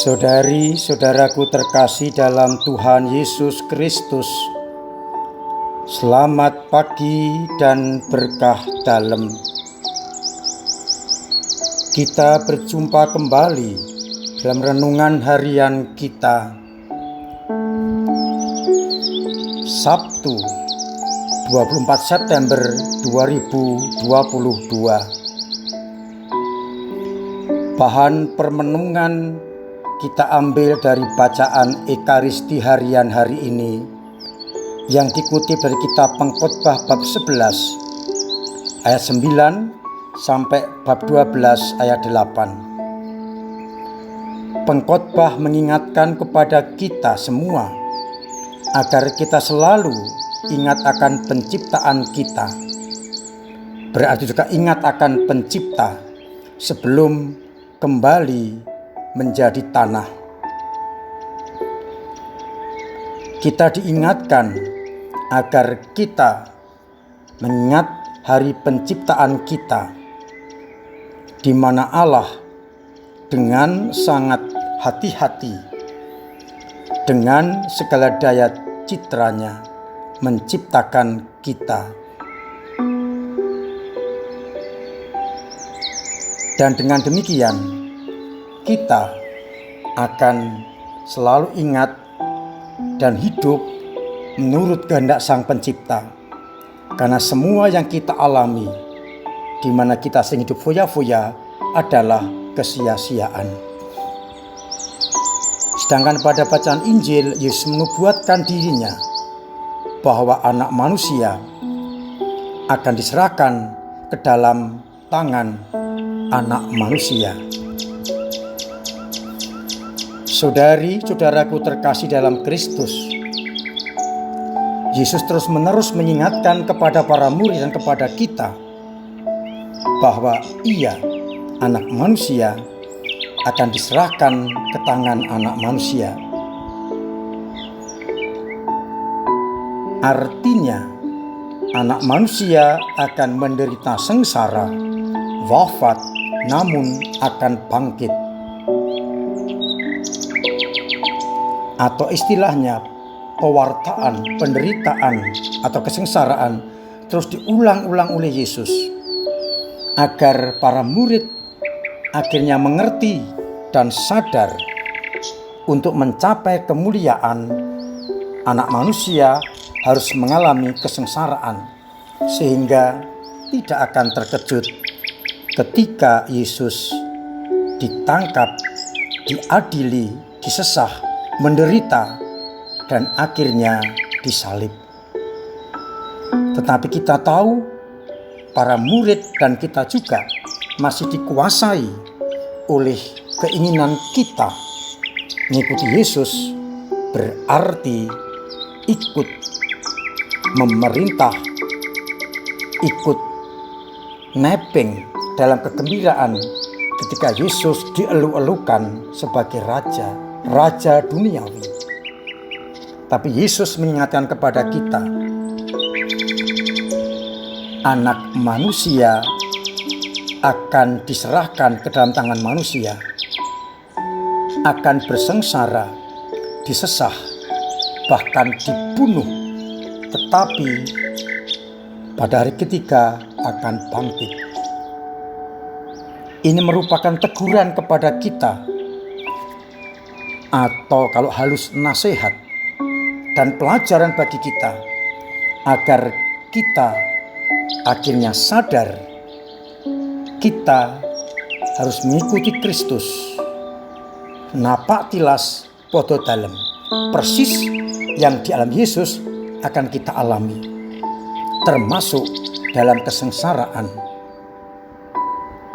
Saudari-saudaraku terkasih dalam Tuhan Yesus Kristus, selamat pagi dan berkah dalam. Kita berjumpa kembali dalam renungan harian kita, Sabtu 24 September 2022. Bahan permenungan kita ambil dari bacaan Ekaristi harian hari ini yang dikutip dari kitab Pengkhotbah bab 11 ayat 9 sampai bab 12 ayat 8. Pengkhotbah mengingatkan kepada kita semua agar kita selalu ingat akan penciptaan kita. Berarti juga ingat akan pencipta sebelum kembali menjadi tanah. Kita diingatkan agar kita mengingat hari penciptaan kita, di mana Allah dengan sangat hati-hati dengan segala daya citranya menciptakan kita. Dan dengan demikian kita akan selalu ingat dan hidup menurut kehendak Sang Pencipta. Karena semua yang kita alami, di mana kita sering hidup foya-foya, adalah kesia-siaan. Sedangkan pada bacaan Injil, Yesus menubuatkan dirinya bahwa anak manusia akan diserahkan ke dalam tangan anak manusia. Saudari-saudaraku terkasih dalam Kristus, Yesus terus-menerus mengingatkan kepada para murid dan kepada kita bahwa Ia, anak manusia, akan diserahkan ke tangan anak manusia. Artinya, anak manusia akan menderita sengsara, wafat, namun akan bangkit. Atau istilahnya pewartaan, penderitaan atau kesengsaraan terus diulang-ulang oleh Yesus agar para murid akhirnya mengerti dan sadar untuk mencapai kemuliaan. Anak manusia harus mengalami kesengsaraan sehingga tidak akan terkejut ketika Yesus ditangkap, diadili, disesah, menderita, dan akhirnya disalib. Tetapi kita tahu para murid dan kita juga masih dikuasai oleh keinginan kita mengikuti Yesus, berarti ikut memerintah, ikut nebeng dalam kegembiraan ketika Yesus dielu-elukan sebagai raja duniawi. Tapi Yesus mengingatkan kepada kita, anak manusia akan diserahkan ke dalam tangan manusia, akan bersengsara, disesah, bahkan dibunuh, tetapi pada hari ketiga akan bangkit. Ini merupakan teguran kepada kita, atau kalau halus nasihat dan pelajaran bagi kita, agar kita akhirnya sadar kita harus mengikuti Kristus. Napak tilas podo dalem, persis yang dialami Yesus akan kita alami, termasuk dalam kesengsaraan,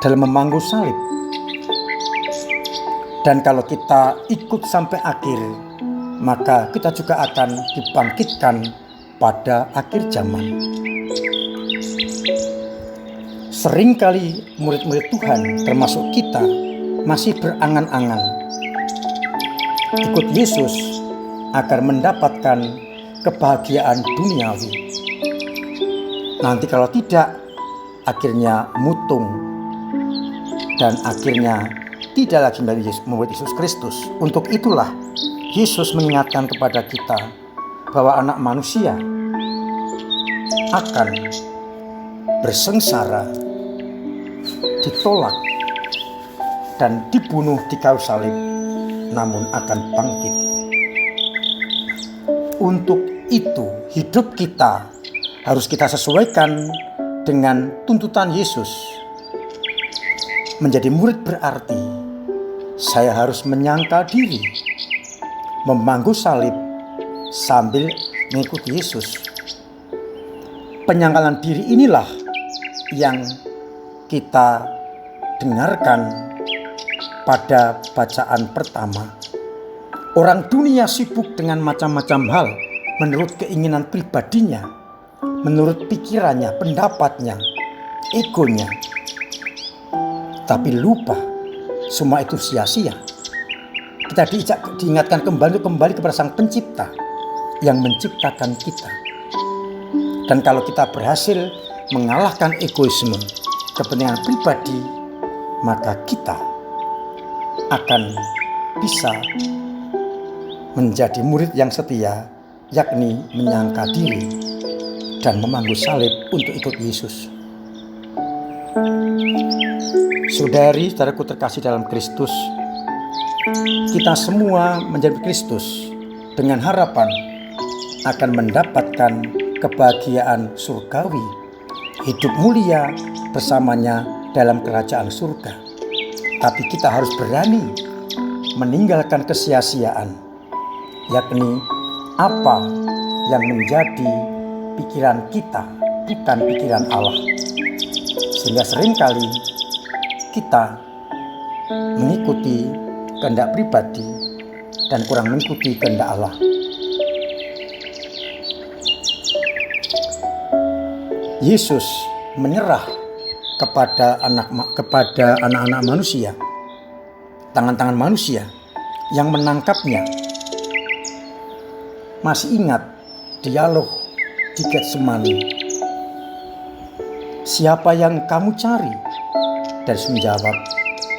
dalam memangku salib. Dan kalau kita ikut sampai akhir, maka kita juga akan dibangkitkan pada akhir zaman. Seringkali murid-murid Tuhan, termasuk kita, masih berangan-angan ikut Yesus agar mendapatkan kebahagiaan duniawi. Nanti kalau tidak, akhirnya mutung dan akhirnya tidak lagi membuat Yesus Kristus. Untuk itulah Yesus mengingatkan kepada kita bahwa anak manusia akan bersengsara, ditolak, dan dibunuh di kayu salib, namun akan bangkit. Untuk itu hidup kita harus kita sesuaikan dengan tuntutan Yesus. Menjadi murid berarti saya harus menyangkal diri, memangku salib sambil mengikuti Yesus. Penyangkalan diri inilah yang kita dengarkan pada bacaan pertama. Orang dunia sibuk dengan macam-macam hal menurut keinginan pribadinya, menurut pikirannya, pendapatnya, egonya. Tapi lupa, semua itu sia-sia. Kita diingatkan kembali kepada Sang Pencipta yang menciptakan kita. Dan kalau kita berhasil mengalahkan egoisme, kepentingan pribadi, maka kita akan bisa menjadi murid yang setia, yakni menyangka diri dan memangku salib untuk ikut Yesus. Saudari-saudaraku terkasih dalam Kristus, kita semua menjadi Kristus dengan harapan akan mendapatkan kebahagiaan surgawi, hidup mulia bersamanya dalam kerajaan surga. Tapi kita harus berani meninggalkan kesia-siaan, yakni apa yang menjadi pikiran kita, bukan pikiran Allah. Sehingga seringkali kita mengikuti kehendak pribadi dan kurang mengikuti kehendak Allah. Yesus menyerah kepada anak-anak manusia, tangan-tangan manusia yang menangkapnya. Masih ingat dialog di Getsemani, siapa yang kamu cari? Dan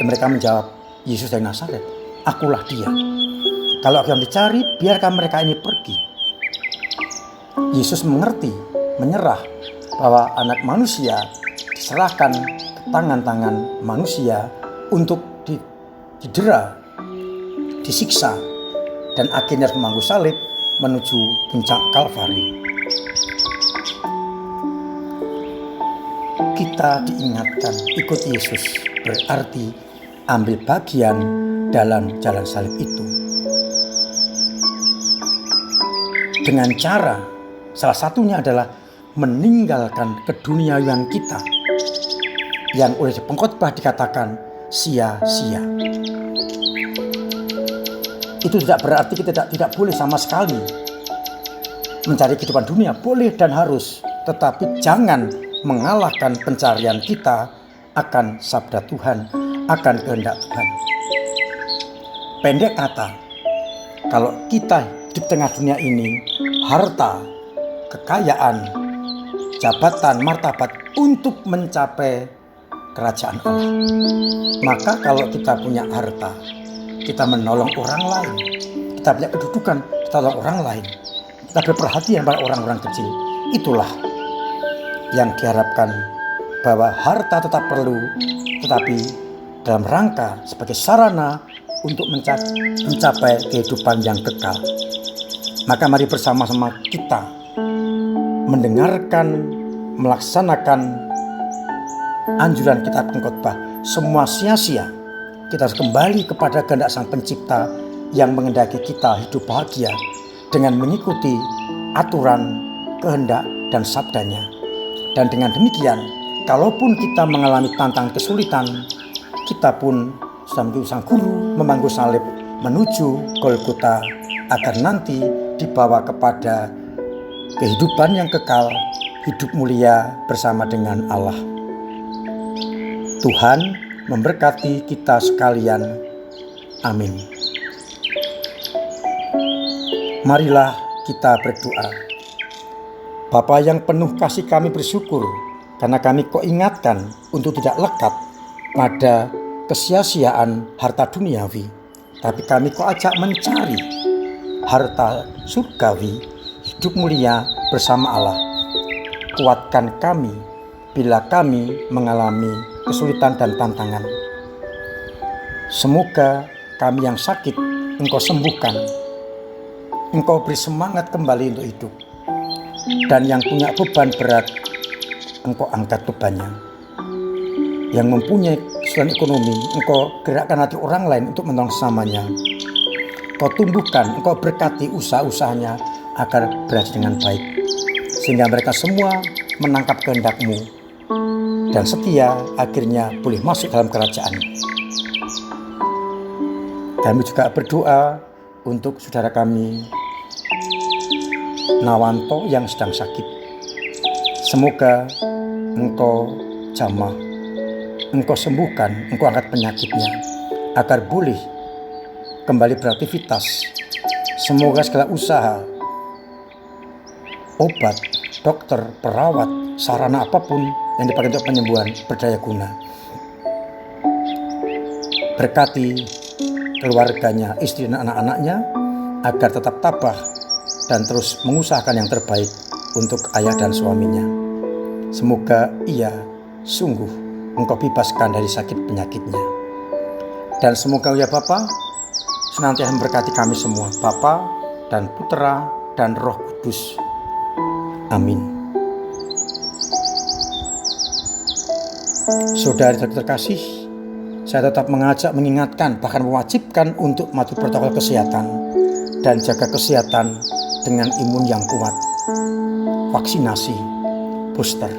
mereka menjawab, Yesus dari Nazaret, akulah dia. Kalau yang dicari, biarkan mereka ini pergi. Yesus mengerti, menyerah bahwa anak manusia diserahkan ke tangan-tangan manusia untuk didera, disiksa, dan akhirnya memangku salib menuju puncak Kalvari. Kita diingatkan ikut Yesus berarti ambil bagian dalam jalan salib itu. Dengan cara salah satunya adalah meninggalkan keduniawian kita yang oleh pengkhotbah dikatakan sia-sia. Itu tidak berarti kita tidak boleh sama sekali mencari kehidupan dunia, boleh dan harus, tetapi jangan mengalahkan pencarian kita akan sabda Tuhan, akan kehendak Tuhan. Pendek kata, kalau kita di tengah dunia ini, harta, kekayaan, jabatan, martabat untuk mencapai kerajaan Allah. Maka kalau kita punya harta, kita menolong orang lain, kita punya kedudukan, kita tolong orang lain, kita berperhatian pada orang-orang kecil. Itulah yang diharapkan, bahwa harta tetap perlu, tetapi dalam rangka sebagai sarana untuk mencapai kehidupan yang kekal. Maka mari bersama-sama kita mendengarkan, melaksanakan anjuran kitab pengkhotbah. Semua sia-sia. Kita harus kembali kepada kehendak Sang Pencipta yang menghendaki kita hidup bahagia dengan mengikuti aturan, kehendak, dan sabdanya. Dan dengan demikian, kalaupun kita mengalami tantangan kesulitan, kita pun sudah mengikuti Sang Guru memangku salib menuju Golgota agar nanti dibawa kepada kehidupan yang kekal, hidup mulia bersama dengan Allah. Tuhan memberkati kita sekalian. Amin. Marilah kita berdoa. Bapa yang penuh kasih, kami bersyukur karena kami kau ingatkan untuk tidak lekat pada kesia-siaan harta duniawi, tapi kami kau ajak mencari harta surgawi, hidup mulia bersama Allah. Kuatkan kami bila kami mengalami kesulitan dan tantangan. Semoga kami yang sakit Engkau sembuhkan, Engkau beri semangat kembali untuk hidup, dan yang punya beban berat Engkau angkat bebannya. Yang mempunyai kesulitan ekonomi, Engkau gerakkan hati orang lain untuk menolong sesamanya. Engkau tumbuhkan, Engkau berkati usaha-usahanya agar berhasil dengan baik, sehingga mereka semua menangkap kehendak-Mu dan setia akhirnya boleh masuk dalam kerajaan. Kami juga berdoa untuk saudara kami Nawanto yang sedang sakit. Semoga Engkau jamah, Engkau sembuhkan, Engkau angkat penyakitnya agar boleh kembali beraktivitas. Semoga segala usaha, obat, dokter, perawat, sarana apapun yang dipakai untuk penyembuhan berdaya guna. Berkati keluarganya, istri dan anak-anaknya agar tetap tabah dan terus mengusahakan yang terbaik untuk ayah dan suaminya. Semoga ia sungguh Engkau bebaskan dari sakit penyakitnya. Dan semoga ya Bapa senantiasa memberkati kami semua, Bapa dan Putra dan Roh Kudus. Amin. Saudari terkasih, saya tetap mengajak, mengingatkan, bahkan mewajibkan untuk mematuhi protokol kesehatan dan jaga kesehatan dengan imun yang kuat, vaksinasi, booster,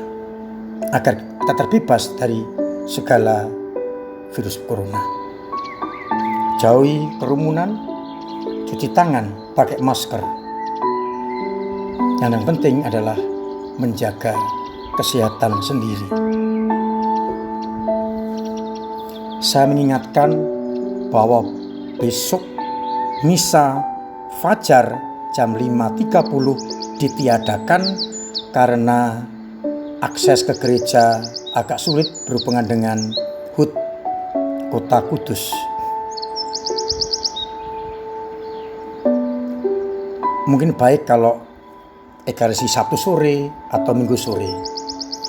agar kita terbebas dari segala virus corona. Jauhi kerumunan, cuci tangan, pakai masker. Yang penting adalah menjaga kesehatan sendiri. Saya mengingatkan bahwa besok misa fajar jam 5.30 ditiadakan karena akses ke gereja agak sulit berhubungan dengan HUT Kota Kudus. Mungkin baik kalau Ekaristi Sabtu sore atau Minggu sore.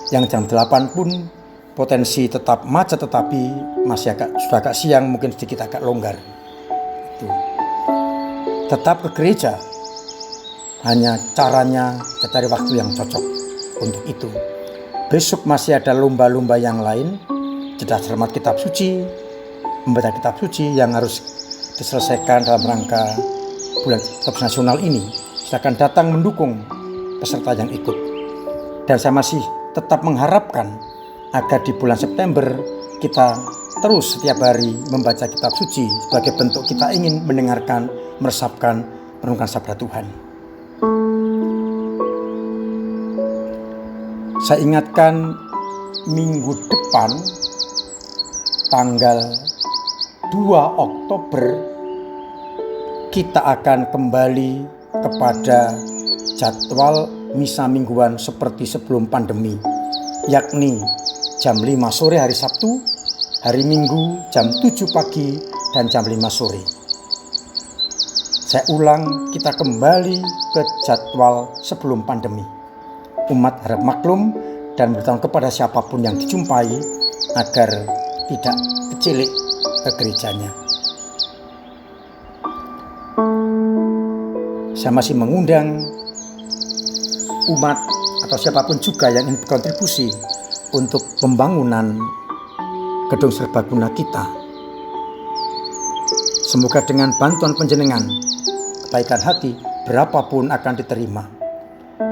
Yang jam 8 pun potensi tetap macet, tetapi masih sudah agak siang, mungkin sedikit agak longgar. Tetap ke gereja, hanya caranya cari waktu yang cocok untuk itu. Besok masih ada lomba-lomba yang lain, cerdas cermat kitab suci, membaca kitab suci yang harus diselesaikan dalam rangka bulan kitab nasional ini. Silakan datang mendukung peserta yang ikut. Dan saya masih tetap mengharapkan agar di bulan September kita terus setiap hari membaca kitab suci sebagai bentuk kita ingin mendengarkan, meresapkan, merenungkan sabda Tuhan. Saya ingatkan minggu depan tanggal 2 Oktober kita akan kembali kepada jadwal misa mingguan seperti sebelum pandemi, yakni jam 5 sore hari Sabtu, hari Minggu jam 7 pagi dan jam 5 sore. Saya ulang, kita kembali ke jadwal sebelum pandemi. Umat harap maklum dan bertanggung kepada siapapun yang dijumpai agar tidak kecilik ke gerejanya. Saya masih mengundang umat atau siapapun juga yang ingin berkontribusi untuk pembangunan gedung serbaguna kita. Semoga dengan bantuan panjenengan, kebaikan hati berapapun akan diterima.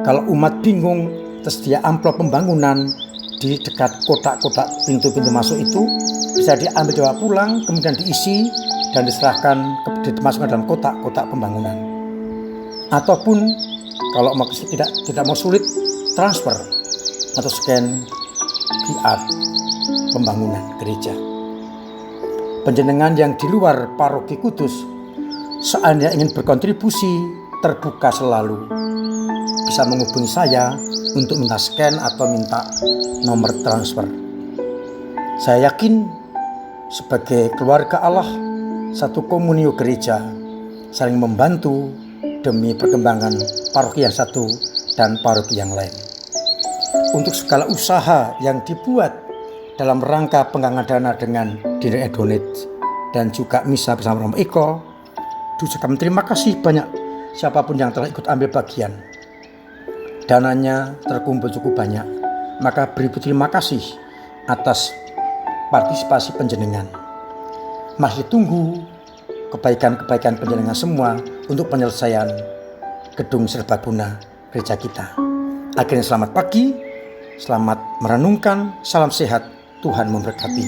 Kalau umat bingung, tersedia amplop pembangunan di dekat kotak-kotak pintu-pintu masuk itu, bisa diambil dibawa pulang, kemudian diisi dan diserahkan dimasukkan dalam kotak-kotak pembangunan. Ataupun kalau tidak mau sulit, transfer atau scan QR pembangunan gereja. Panjenengan yang di luar paroki Kudus, seandainya ingin berkontribusi, terbuka selalu. Bisa menghubungi saya untuk minta scan atau minta nomor transfer. Saya yakin sebagai keluarga Allah, satu komunio gereja, saling membantu demi perkembangan paroki yang satu dan paroki yang lain. Untuk segala usaha yang dibuat dalam rangka penggalangan dana dengan Direct Donate dan juga misa bersama Romo Eko, kami terima kasih banyak siapapun yang telah ikut ambil bagian. Dananya terkumpul cukup banyak, maka beribu terima kasih atas partisipasi panjenengan. Masih tunggu kebaikan-kebaikan panjenengan semua untuk penyelesaian gedung serbaguna gereja kita. Akhirnya selamat pagi, selamat merenungkan, salam sehat, Tuhan memberkati.